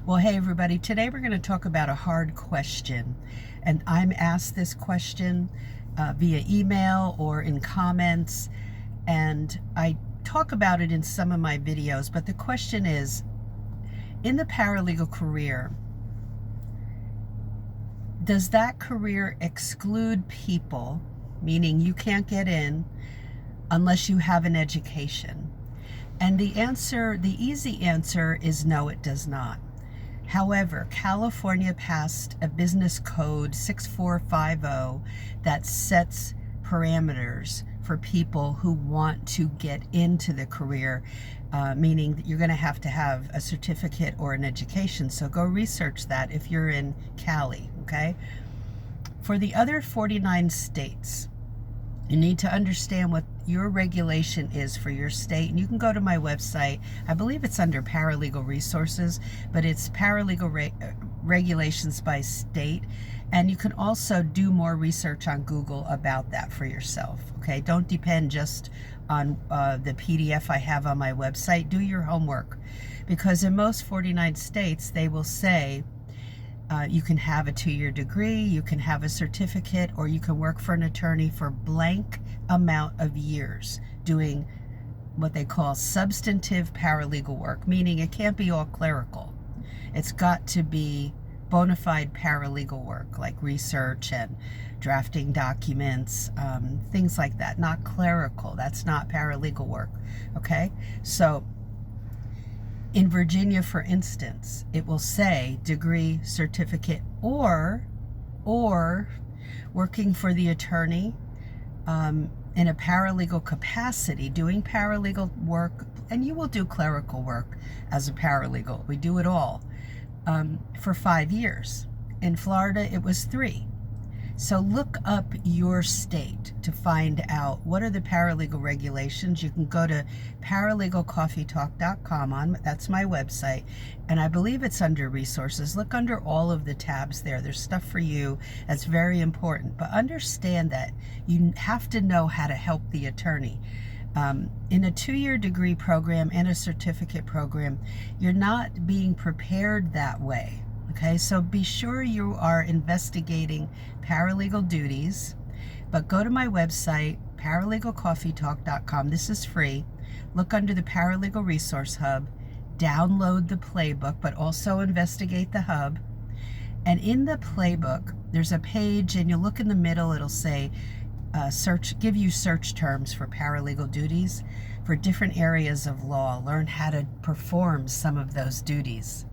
Well, hey everybody, today we're going to talk about a hard question. And I'm asked this question via email or in comments, and I talk about it in some of my videos, but the question is, in the paralegal career, does that career exclude people, meaning you can't get in unless you have an education? And the easy answer is no, it does not. However, California passed a business code 6450 that sets parameters for people who want to get into the career, meaning that you're going to have a certificate or an education. So go research that if you're in Cali, okay? For the other 49 states, you need to understand what your regulation is for your state. And you can go to my website. I believe it's under Paralegal Resources, but it's paralegal regulations by state. And you can also do more research on Google about that for yourself. Okay, don't depend just on the PDF I have on my website. Do your homework, because in most 49 states, they will say, you can have a 2-year degree, you can have a certificate, or you can work for an attorney for blank amount of years doing what they call substantive paralegal work, meaning it can't be all clerical. It's got to be bona fide paralegal work, like research and drafting documents, things like that. Not clerical. That's not paralegal work. Okay? So in Virginia, for instance, it will say degree, certificate, or working for the attorney in a paralegal capacity, doing paralegal work, and you will do clerical work as a paralegal. We do it all for 5 years. In Florida, it was 3. So look up your state to find out what are the paralegal regulations. You can go to paralegalcoffeetalk.com. That's my website, and I believe it's under resources. Look under all of the tabs there. There's stuff for you that's very important. But understand that you have to know how to help the attorney. In a 2-year degree program and a certificate program, you're not being prepared that way. Okay, so be sure you are investigating paralegal duties, but go to my website, paralegalcoffeetalk.com. This is free. Look under the Paralegal Resource Hub, download the playbook, but also investigate the hub. And in the playbook, there's a page, and you look in the middle, it'll say, give you search terms for paralegal duties for different areas of law. Learn how to perform some of those duties.